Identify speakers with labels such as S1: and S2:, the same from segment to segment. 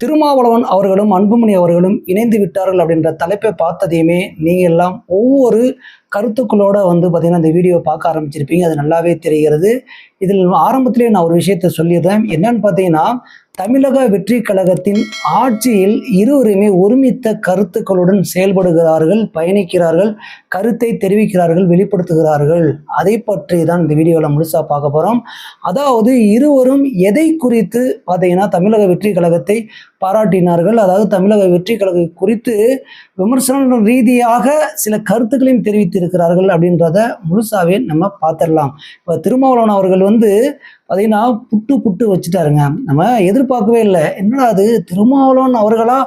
S1: திருமாவளவன் அவர்களும் அன்புமணி அவர்களும் இணைந்து விட்டார்கள் அப்படின்ற தலைப்பை பார்த்ததையுமே நீங்கள் எல்லாம் ஒவ்வொரு கருத்துக்களோட பார்த்தீங்கன்னா இந்த வீடியோவை பார்க்க ஆரம்பிச்சிருப்பீங்க. அது நல்லாவே தெரிகிறது. இதில் ஆரம்பத்திலே நான் ஒரு விஷயத்தை சொல்லிடுறேன். என்னன்னு பார்த்தீங்கன்னா, தமிழக வெற்றி கழகத்தின் ஆட்சியில் இருவருமே ஒருமித்த கருத்துக்களுடன் செயல்படுகிறார்கள், பயணிக்கிறார்கள், கருத்தை தெரிவிக்கிறார்கள், வெளிப்படுத்துகிறார்கள். அதை பற்றி தான் இந்த வீடியோவில் முழுசாக பார்க்க போகிறோம். அதாவது இருவரும் எதை குறித்து பார்த்தீங்கன்னா தமிழக வெற்றி கழகத்தை பாராட்டினார்கள், அதாவது தமிழக வெற்றி கழகம் குறித்து விமர்சன ரீதியாக சில கருத்துக்களையும் தெரிவித்திருக்கிறார்கள் அப்படின்றத முழுசாவே நம்ம பார்த்துடலாம். இப்போ திருமாவளவன் அவர்கள் பார்த்தீங்கன்னா புட்டு வச்சுட்டாருங்க. நம்ம எதிர்பார்க்கவே இல்லை. என்னடா அது திருமாவளவன் அவர்களா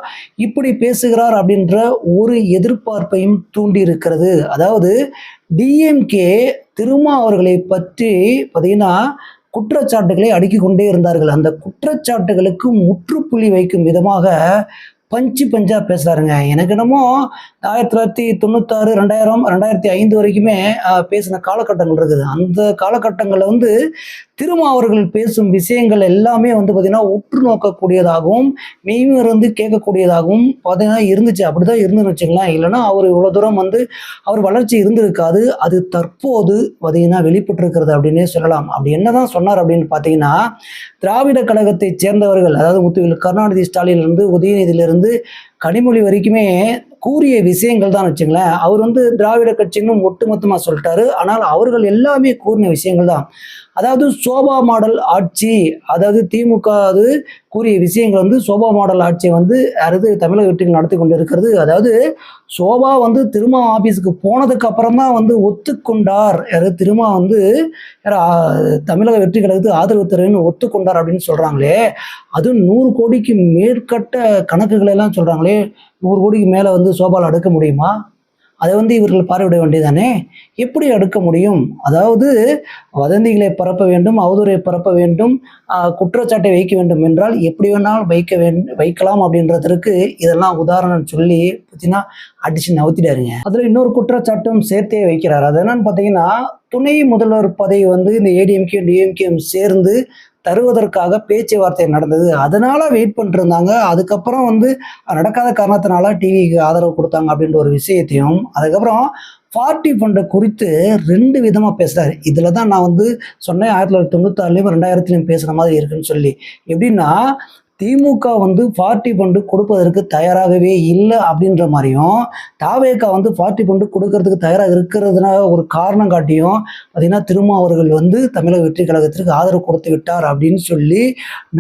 S1: இப்படி பேசுகிறார் அப்படின்ற ஒரு எதிர்பார்ப்பையும் தூண்டி இருக்கிறது. அதாவது டிஎம்கே திருமா அவர்களை பற்றி பார்த்தீங்கன்னா குற்றச்சாட்டுகளை அடுக்கி கொண்டே இருந்தார்கள். அந்த குற்றச்சாட்டுகளுக்கு முற்றுப்புள்ளி வைக்கும் விதமாக பஞ்சா பேசுறாருங்க. எனக்கு என்னமோ 1996, 2000, 2005 வரைக்குமே பேசின காலகட்டங்கள் இருக்குது. அந்த காலகட்டங்களில் திருமா அவர்கள் பேசும் விஷயங்கள் எல்லாமே பார்த்தீங்கன்னா உற்று நோக்கக்கூடியதாகவும் மெய்மருந்து கேட்கக்கூடியதாகவும் பார்த்தீங்கன்னா இருந்துச்சு. அப்படிதான் இருந்துன்னு வச்சுக்கலாம். இல்லைன்னா அவர் இவ்வளோ தூரம் அவர் வளர்ச்சி இருந்திருக்காது. அது தற்போது பார்த்தீங்கன்னா வெளிப்பட்டிருக்கிறது அப்படின்னே சொல்லலாம். அப்படி என்னதான் சொன்னார் அப்படின்னு பார்த்தீங்கன்னா, திராவிட கழகத்தை சேர்ந்தவர்கள், அதாவது முத்துவேல் கருணாநிதி ஸ்டாலினிலிருந்து உதயநிதியிலிருந்து கனிமொழி வரைக்குமே கூறிய விஷயங்கள் தான் வச்சுங்களேன். அவர் திராவிட கட்சின்னு ஒட்டுமொத்தமாக சொல்லிட்டாரு. ஆனால் அவர்கள் எல்லாமே கூறின விஷயங்கள் தான். அதாவது சோபா மாடல் ஆட்சி, அதாவது திமுக கூறிய விஷயங்கள் சோபா மாடல் ஆட்சியை யாராவது தமிழக வெற்றிகள் நடத்தி கொண்டு இருக்கிறது. அதாவது சோபா திருமா ஆபீஸுக்கு போனதுக்கு அப்புறம் தான் ஒத்துக்கொண்டார். யாராவது திருமா தமிழக வெற்றி கழகத்துக்கு ஆதரவு தருன்னு ஒத்துக்கொண்டார் அப்படின்னு சொல்றாங்களே. அது 100 கோடிக்கு மேற்பட்ட கணக்குகளை எல்லாம் சொல்றாங்களே. 100 கோடிக்கு மேல சோபால் அடுக்க முடியுமா? அதை இவர்கள் பார்வையிட வேண்டியதானே. எப்படி அடுக்க முடியும்? அதாவது வதந்திகளை பரப்ப வேண்டும், அவதூறை பரப்ப வேண்டும், குற்றச்சாட்டை வைக்க வேண்டும் என்றால் எப்படி வேணாலும் வைக்கலாம் அப்படின்றதுக்கு இதெல்லாம் உதாரணம் சொல்லி பார்த்தீங்கன்னா அடிச்சு நவுத்திட்டாருங்க. அதுல இன்னொரு குற்றச்சாட்டும் சேர்த்தே வைக்கிறார். அது என்னன்னு பார்த்தீங்கன்னா, துணை முதல்வர் பதவி இந்த ஏடிஎம்கே டிஎம்கேயும் சேர்ந்து தருவதற்காக பேச்சுவார்த்தை நடந்தது. அதனால வெயிட் பண்ணிட்டு இருந்தாங்க. அதுக்கப்புறம் நடக்காத காரணத்தினால டிவிக்கு ஆதரவு கொடுத்தாங்க அப்படின்ற ஒரு விஷயத்தையும், அதுக்கப்புறம் பார்ட்டி ஃபண்டை குறித்து 2 விதமாக பேசுகிறாரு. இதில் தான் நான் சொன்னேன் 1996 2000 பேசுகிற மாதிரி இருக்குன்னு சொல்லி. எப்படின்னா, திமுக பார்ட்டி ஃபண்டு கொடுப்பதற்கு தயாராகவே இல்லை அப்படின்ற மாதிரியும், தாவேகா பார்ட்டி ஃபண்டு கொடுக்கறதுக்கு தயாராக இருக்கிறதுனால ஒரு காரணம் காட்டியும் பார்த்தீங்கன்னா திருமா அவர்கள் தமிழக வெற்றி கழகத்திற்கு ஆதரவு கொடுத்து விட்டார் அப்படின்னு சொல்லி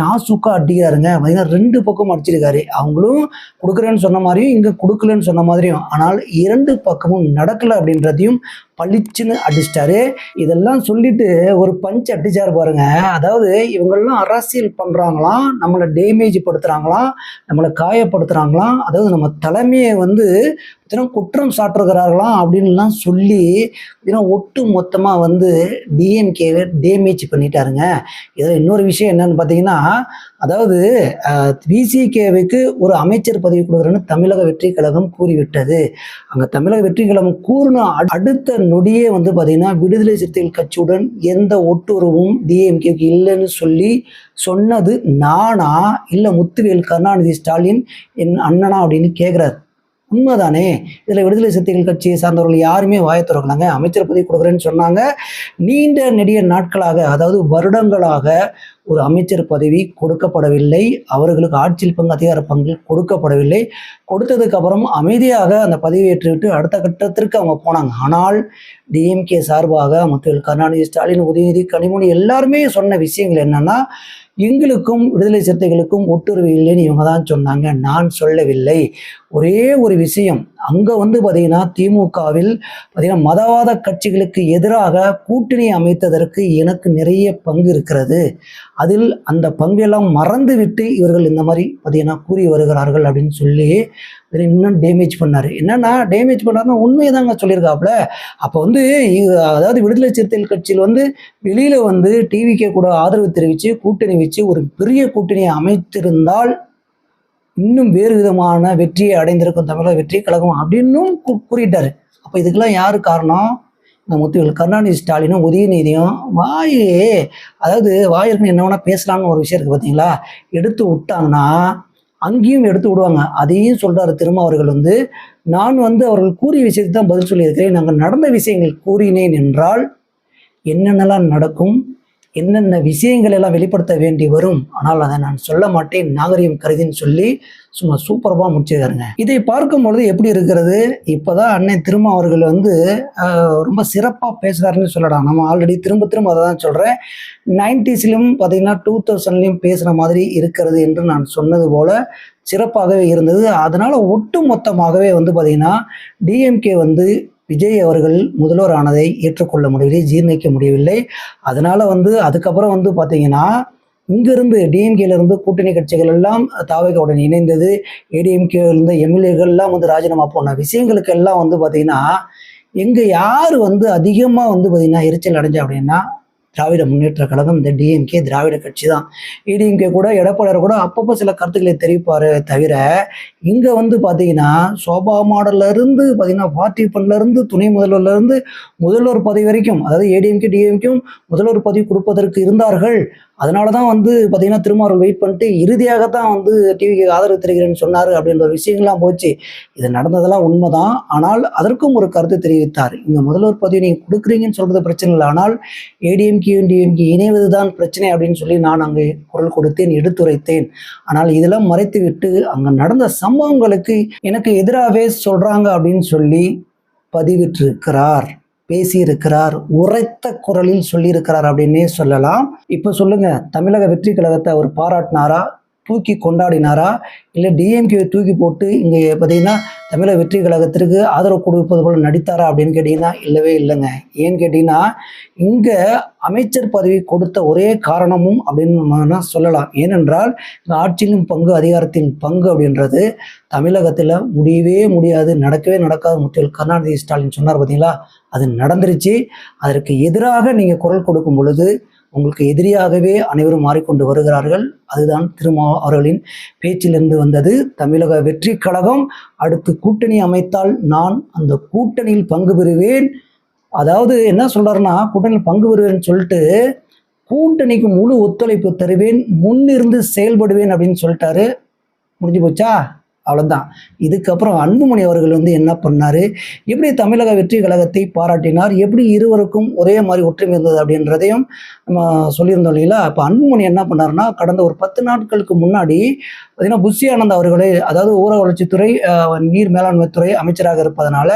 S1: நாசுக்கா அடிக்கிறாருங்க. பார்த்தீங்கன்னா 2 பக்கம் அடிச்சிருக்காரு. அவங்களும் கொடுக்குறேன்னு சொன்ன மாதிரியும், இங்கே கொடுக்கலன்னு சொன்ன மாதிரியும். ஆனால் 2 பக்கமும் நடக்கலை அப்படின்றதையும் பளிச்சுன்னு அடிச்சிட்டாரு. இதெல்லாம் சொல்லிட்டு ஒரு பஞ்ச் அடிச்சாரு பாருங்க. அதாவது இவங்கெல்லாம் அரசியல் பண்றாங்களாம், நம்மளை டேமேஜ் படுத்துறாங்களாம், நம்மளை காயப்படுத்துறாங்களாம், அதாவது நம்ம தலைமையை குற்றம் சாட்டுகிறார்களாம் அப்படின்லாம் சொல்லி ஒட்டு மொத்தமாக டிஎம்கேவை டேமேஜ் பண்ணிட்டாருங்க. இதில் இன்னொரு விஷயம் என்னன்னு பார்த்தீங்கன்னா, அதாவது விசிகேவுக்கு ஒரு அமைச்சர் பதவி கொடுக்குறேன்னு தமிழக வெற்றி கழகம் கூறிவிட்டது. அங்கே தமிழக வெற்றி கழகம் கூறின அடுத்த நொடியே பார்த்தீங்கன்னா விடுதலை சிறுத்தைகள் கட்சியுடன் எந்த ஒட்டுறவும் டிஎம்கேவுக்கு இல்லைன்னு சொல்லி சொன்னது நானா இல்லை முத்துவேல் கருணாநிதி ஸ்டாலின் என் அண்ணனா அப்படின்னு கேட்குறாரு. உண்மைதானே? இதில் விடுதலை சிறுத்தைகள் கட்சியை சார்ந்தவர்கள் யாருமே வாயை திறக்கலாங்க. அமைச்சர் பதவி கொடுக்குறேன்னு சொன்னாங்க. நீண்ட நெடிய நாட்களாக, அதாவது வருடங்களாக ஒரு அமைச்சர் பதவி கொடுக்கப்படவில்லை. அவர்களுக்கு ஆட்சியில் பங்கு, அதிகார பங்கு கொடுக்கப்படவில்லை. கொடுத்ததுக்கு அப்புறம் அமைதியாக அந்த பதவி ஏற்றுவிட்டு அடுத்த கட்டத்திற்கு அவங்க போனாங்க. ஆனால் டிஎம்கே சார்பாக முத்துவேல் கருணாநிதி ஸ்டாலின் உதயநிதி கனிமொழி எல்லாருமே சொன்ன விஷயங்கள் என்னன்னா, எங்களுக்கும் விடுதலை சிறுத்தைகளுக்கும் ஒட்டுறவு இல்லைன்னு இவங்க தான் சொன்னாங்க, நான் சொல்லவில்லை. ஒரே ஒரு விஷயம், அங்கே பார்த்தீங்கன்னா திமுகவில் பார்த்தீங்கன்னா மதவாத கட்சிகளுக்கு எதிராக கூட்டணி அமைத்ததற்கு எனக்கு நிறைய பங்கு இருக்கிறது. அதில் அந்த பங்கெல்லாம் மறந்து விட்டு இவர்கள் இந்த மாதிரி பார்த்தீங்கன்னா கூறி வருகிறார்கள் அப்படின்னு சொல்லி இன்னும் டேமேஜ் பண்ணார். என்னன்னா டேமேஜ் பண்ணாருன்னா உண்மையை தாங்க சொல்லியிருக்காப்புல. அப்போ அதாவது விடுதலை சிறுத்தைகள் கட்சியில் வெளியில் டிவிக்கே கூட ஆதரவு தெரிவித்து கூட்டணி வச்சு ஒரு பெரிய கூட்டணியை அமைத்திருந்தால் இன்னும் வேறு விதமான வெற்றியை அடைந்திருக்கும் தமிழக வெற்றி கழகம் அப்படின்னும் கூறிட்டாரு. அப்போ இதுக்கெல்லாம் யாரு காரணம்? இந்த முத்துவேல் கருணாநிதி ஸ்டாலினும் உதயநிதியும் அதாவது வாயிற்கு என்ன வேணா பேசலாம்னு ஒரு விஷயம் இருக்குது பார்த்தீங்களா, எடுத்து விட்டாங்கன்னா அங்கேயும் எடுத்து விடுவாங்க. அதையும் சொல்றாரு திருமாவர்கள் வந்து, நான் வந்து அவர்கள் கூறிய விஷயத்தை தான் பதில் சொல்லியிருக்கிறேன். நாங்கள் நடந்த விஷயங்கள் கூறினேன் என்றால் என்னென்னலாம் நடக்கும், என்னென்ன விஷயங்கள் எல்லாம் வெளிப்படுத்த வேண்டி வரும், ஆனால் அதை நான் சொல்ல மாட்டேன் நாகரிகம் கருதின்னு சொல்லி சும்மா சூப்பராக முடிச்சிருக்காருங்க. இதை பார்க்கும்பொழுது எப்படி இருக்கிறது, இப்போதான் அண்ணன் திருமாவர்கள் வந்து ரொம்ப சிறப்பாக பேசுகிறாருன்னு சொல்லலாம். நம்ம ஆல்ரெடி திரும்ப திரும்ப அதை தான் சொல்கிறேன். 90ஸ்லையும் பார்த்தீங்கன்னா 2000லையும் பேசுகிற மாதிரி இருக்கிறது என்று நான் சொன்னது போல சிறப்பாகவே இருந்தது. அதனால் ஒட்டு மொத்தமாகவே வந்து பார்த்திங்கன்னா டிஎம்கே வந்து விஜய் அவர்கள் முதல்வர் ஆனதை ஏற்றுக்கொள்ள முடியவில்லை, ஜீர்ணிக்க முடியவில்லை. அதனால் வந்து அதுக்கப்புறம் வந்து பார்த்திங்கன்னா இங்கிருந்து டிஎம்கேலேருந்து கூட்டணி கட்சிகள் எல்லாம் தாவேகாவுடன் இணைந்தது. ஏடிஎம்கேலேருந்து எம்எல்ஏகள்லாம் வந்து ராஜினாமா போன விஷயங்களுக்கு எல்லாம் வந்து பார்த்திங்கன்னா எங்கே யார் வந்து அதிகமாக வந்து பார்த்திங்கன்னா எரிச்சல் அடைஞ்சா அப்படின்னா திராவிட முன்னேற்ற கழகம், இந்த டிஎம்கே திராவிட கட்சி தான். ஏடிஎம்கே கூட எடப்பாடியார் கூட அப்பப்போ சில கருத்துக்களை தெரிவிப்பார் தவிர, இங்கே வந்து பார்த்தீங்கன்னா சோபா மாடல்லேருந்து பார்த்தீங்கன்னா பார்ட்டி ஃபண்ட்லேருந்து துணை முதல்வர்லேருந்து முதல்வர் பதவி வரைக்கும், அதாவது ஏடிஎம்கே டிஎம்கேயும் முதல்வர் பதவி கொடுப்பதற்கு இருந்தார்கள். அதனால தான் வந்து பார்த்தீங்கன்னா திருமாவர்கள் வெயிட் பண்ணிட்டு இறுதியாகத்தான் வந்து டிவிக்கு ஆதரவு தெரிகிறேன்னு சொன்னார் அப்படின்ற ஒரு விஷயங்கள்லாம் போச்சு. இது நடந்ததெல்லாம் உண்மைதான். ஆனால் அதற்கும் ஒரு கருத்து தெரிவித்தார். இங்கே முதல்வர் பதவி நீங்கள் கொடுக்குறீங்கன்னு சொல்கிறது பிரச்சனை இல்லை, ஆனால் ஏடிஎம்கேயும் டிஎம்கே இணைவது தான் பிரச்சனை அப்படின்னு சொல்லி நான் அங்கே குரல் கொடுத்தேன், எடுத்துரைத்தேன். ஆனால் இதெல்லாம் மறைத்து விட்டு அங்கே நடந்த சம்பவங்களுக்கு எனக்கு எதிராகவே சொல்கிறாங்க அப்படின்னு சொல்லி பதிவிட்டிருக்கிறார், பேசியிருக்கிறார், உரைத்த குரலில் சொல்லியிருக்கிறார் அப்படின்னே சொல்லலாம். இப்போ சொல்லுங்க, தமிழக வெற்றி கழகத்தை அவர் பாராட்டினாரா, தூக்கி கொண்டாடினாரா, இல்லை டிஎம்கே தூக்கி போட்டு இங்கே பார்த்தீங்கன்னா தமிழக வெற்றி கழகத்திற்கு ஆதரவு கொடுப்பது போல் நடித்தாரா அப்படின்னு கேட்டிங்கன்னா இல்லவே இல்லைங்க. ஏன்னு கேட்டிங்கன்னா இங்கே அமைச்சர் பதவி கொடுத்த ஒரே காரணமும் அப்படின்னு சொல்லலாம். ஏனென்றால் இந்த ஆட்சியிலும் பங்கு, அதிகாரத்தின் பங்கு அப்படின்றது தமிழகத்தில் முடியவே முடியாது, நடக்கவே நடக்காது. முற்றில் கருணாநிதி ஸ்டாலின் சொன்னார் பார்த்தீங்களா, அது நடந்துருச்சு. அதற்கு எதிராக நீங்கள் குரல் கொடுக்கும் பொழுது உங்களுக்கு எதிரியாகவே அனைவரும் மாறிக்கொண்டு வருகிறார்கள். அதுதான் திருமா அவர்களின் பேச்சிலிருந்து வந்தது. தமிழக வெற்றி கழகம் அடுத்து கூட்டணி அமைத்தால் நான் அந்த கூட்டணியில் பங்கு பெறுவேன். அதாவது என்ன சொல்றாருன்னா, கூட்டணியில் பங்கு பெறுவேன்னு சொல்லிட்டு கூட்டணிக்கு முழு ஒத்துழைப்பு தருவேன், முன்னிருந்து செயல்படுவேன் அப்படின்னு சொல்லிட்டாரு. முடிஞ்சு போச்சா? அவ்வளோதான். இதுக்கப்புறம் அன்புமணி அவர்கள் வந்து என்ன பண்ணார், எப்படி தமிழக வெற்றி கழகத்தை பாராட்டினார், எப்படி இருவருக்கும் ஒரே மாதிரி ஒற்றுமை இருந்தது அப்படின்றதையும் நம்ம சொல்லியிருந்தோம் இல்லைங்களா. இப்போ அன்புமணி என்ன பண்ணாருன்னா, கடந்த ஒரு 10 நாட்களுக்கு முன்னாடி பார்த்தீங்கன்னா புஷி ஆனந்த் அவர்களே, அதாவது ஊரக வளர்ச்சித்துறை, நீர் மேலாண்மைத்துறை அமைச்சராக இருப்பதனால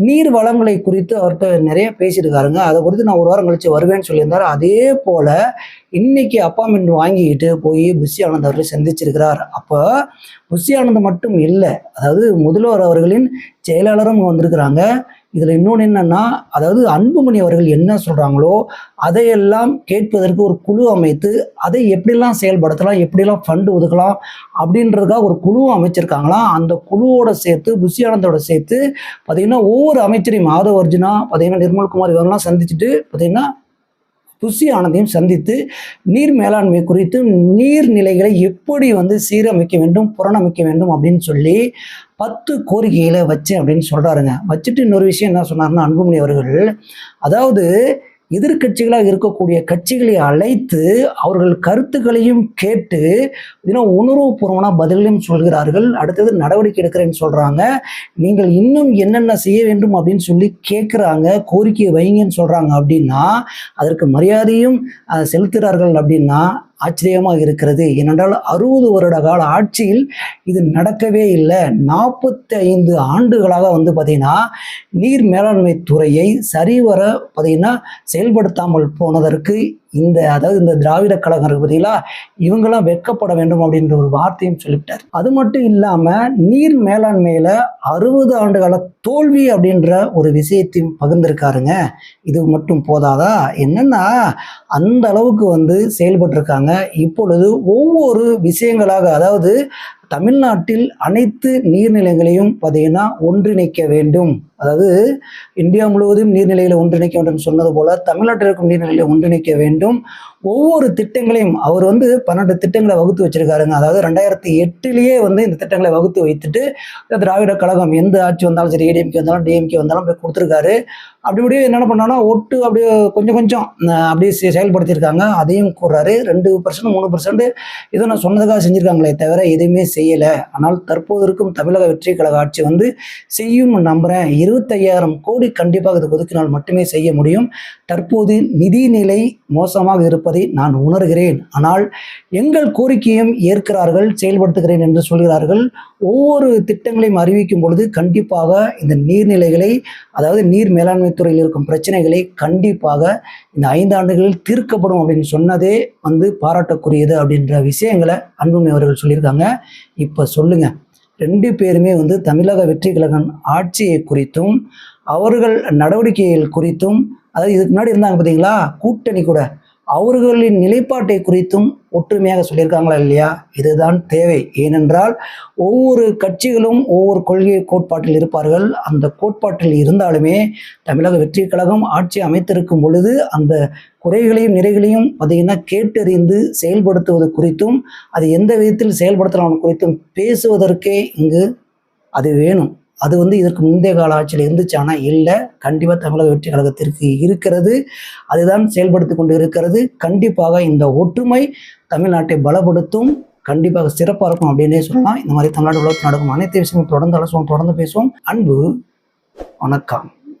S1: நீர் வளங்களை குறித்து அவர்கிட்ட நிறைய பேசியிருக்காருங்க. அதை குறித்து நான் ஒரு வாரம் கழிச்சு வருவேன்னு சொல்லியிருந்தார். அதே போல் இன்னைக்கு அப்பாயின்மெண்ட் வாங்கிக்கிட்டு போய் புஷி ஆனந்த் அவர்களை சந்திச்சிருக்கிறார். அப்போ புஷி ஆனந்த் மட்டும் இல்லை, அதாவது முதல்வர் அவர்களின் செயலாளரும் வந்திருக்கிறாங்க. இதில் இன்னொன்று என்னன்னா, அதாவது அன்புமணி அவர்கள் என்ன சொல்கிறாங்களோ அதையெல்லாம் கேட்பதற்கு ஒரு குழு அமைத்து அதை எப்படிலாம் செயல்படுத்தலாம், எப்படிலாம் ஃபண்டு ஒதுக்கலாம் அப்படின்றதுக்காக ஒரு குழு அமைச்சிருக்காங்களாம். அந்த குழுவோட சேர்த்து புஷி ஆனந்தோட சேர்த்து பார்த்திங்கன்னா ஒவ்வொரு அமைச்சரையும், மாதவ அர்ஜுனா பார்த்திங்கன்னா நிர்மல்குமார் இவங்கெல்லாம் சந்திச்சுட்டு பார்த்திங்கன்னா புஷி ஆனந்தையும் சந்தித்து நீர் மேலாண்மை குறித்து நீர்நிலைகளை எப்படி வந்து சீரமைக்க வேண்டும், புறணமைக்க வேண்டும் அப்படின்னு சொல்லி 10 கோரிக்கைகளை வச்சேன் அப்படின்னு சொல்கிறாருங்க. வச்சுட்டு இன்னொரு விஷயம் என்ன சொன்னார்னா அன்புமணி அவர்கள், அதாவது எதிர்கட்சிகளாக இருக்கக்கூடிய கட்சிகளை அழைத்து அவர்கள் கருத்துக்களையும் கேட்டு உணர்வுபூர்வமான பதிலையும் சொல்கிறார்கள். அடுத்தது நடவடிக்கை எடுக்கிறேன்னு சொல்கிறாங்க. நீங்கள் இன்னும் என்னென்ன செய்ய வேண்டும் அப்படின்னு சொல்லி கேட்குறாங்க, கோரிக்கையை வைங்கன்னு சொல்கிறாங்க. அப்படின்னா அதற்கு மரியாதையும் செலுத்துகிறார்கள் அப்படின்னா ஆச்சரியமாக இருக்கிறது. ஏனென்றால் 60 வருட கால ஆட்சியில் இது நடக்கவே இல்லை. 45 ஆண்டுகளாக வந்து பார்த்திங்கன்னா நீர் மேலாண்மை துறையை சரிவர பார்த்திங்கன்னா செயல்படுத்தாமல் போனதற்கு அதாவது இந்த திராவிட கழகம் இருக்கு பார்த்தீங்களா, இவங்கெல்லாம் வெட்கப்பட வேண்டும் அப்படின்ற ஒரு வார்த்தையும் சொல்லிவிட்டார். அது மட்டும் இல்லாமல் நீர் மேலாண்மையில் 60 ஆண்டுகால தோல்வி அப்படின்ற ஒரு விஷயத்தையும் பகிர்ந்திருக்காருங்க. இது மட்டும் போதாதா, என்னன்னா அந்த அளவுக்கு வந்து செயல்பட்டிருக்காங்க. இப்பொழுது ஒவ்வொரு விஷயங்களாக, அதாவது தமிழ்நாட்டில் அனைத்து நீர்நிலைகளையும் பார்த்தீங்கன்னா ஒன்றிணைக்க வேண்டும், அதாவது இந்தியா முழுவதும் நீர்நிலைகளை ஒன்றிணைக்க வேண்டும் சொன்னது போல தமிழ்நாட்டில் இருக்கும் நீர்நிலைகளை ஒன்றிணைக்க வேண்டும். ஒவ்வொரு திட்டங்களையும் அவர் 12 திட்டங்களை வகுத்து வச்சிருக்காருங்க. அதாவது 2008 இந்த திட்டங்களை வகுத்து வைத்துட்டு திராவிட கழகம் எந்த ஆட்சி வந்தாலும் சரி, ஏடிஎம்கே வந்தாலும் டிஎம்கே வந்தாலும் போய் கொடுத்துருக்காரு. அப்படியே என்னென்ன பண்ணாலும் ஒட்டு அப்படியே கொஞ்சம் கொஞ்சம் அப்படியே செயல்படுத்தியிருக்காங்க. அதையும் கூறாரு. 2% 3% இதை நான் சொன்னதுக்காக செஞ்சுருக்காங்களே தவிர எதுவுமே செய்யலை. ஆனால் தற்போது இருக்கும் தமிழக வெற்றி கழக ஆட்சி செய்யும் நம்புகிறேன். 25,000 கோடி கண்டிப்பாக இது ஒதுக்கினால் மட்டுமே செய்ய முடியும். தற்போது நிதிநிலை மோசமாக இருப்பதை நான் உணர்கிறேன். ஆனால் எங்கள் கோரிக்கையும் ஏற்கிறார்கள், செயல்படுத்துகிறேன் என்று சொல்கிறார்கள். ஒவ்வொரு திட்டங்களையும் அறிவிக்கும் பொழுது கண்டிப்பாக இந்த நீர்நிலைகளை, அதாவது நீர் மேலாண்மை துறையில் இருக்கும் பிரச்சனைகளை கண்டிப்பாக இந்த 5 ஆண்டுகளில் தீர்க்கப்படும் அப்படின்னு சொன்னதே பாராட்டக்கூடியது அப்படின்ற விஷயங்களை அன்புமணி அவர்கள் சொல்லியிருக்காங்க. இப்போ சொல்லுங்க, 2 பேருமே தமிழக வெற்றி கழகம் ஆட்சியை குறித்தும் அவர்கள் நடவடிக்கைகள் குறித்தும், அதாவது இதுக்கு முன்னாடி இருந்தாங்க பார்த்தீங்களா கூட்டணி கூட, அவர்களின் நிலைப்பாட்டை குறித்தும் ஒற்றுமையாக சொல்லியிருக்காங்களா இல்லையா? இதுதான் தேவை. ஏனென்றால் ஒவ்வொரு கட்சிகளும் ஒவ்வொரு கொள்கை கோட்பாட்டில் இருப்பார்கள். அந்த கோட்பாட்டில் இருந்தாலுமே தமிழக வெற்றி கழகம் ஆட்சி அமைத்திருக்கும் பொழுது அந்த குறைகளையும் நிறைகளையும் கேட்டறிந்து செயல்படுத்துவது குறித்தும் அது எந்த விதத்தில் செயல்படுத்தலாம் குறித்தும் பேசுவதற்கே இங்கு அது வேணும். அது இதற்கு முந்தைய கால ஆட்சியில் இருந்துச்சு. ஆனால் இல்லை, கண்டிப்பாக தமிழக வெற்றி கழகத்திற்கு இருக்கிறது. அதுதான் செயல்படுத்தி கொண்டு இருக்கிறது. கண்டிப்பாக இந்த ஒற்றுமை தமிழ்நாட்டை பலப்படுத்தும், கண்டிப்பாக சிறப்பாக இருக்கும் அப்படின்னே சொல்லலாம். இந்த மாதிரி தமிழ்நாடு உலகத்தில் நடக்கும் அனைத்து விஷயமும் தொடர்ந்து அலசுவோம், தொடர்ந்து பேசுவோம். அன்பு வணக்கம்.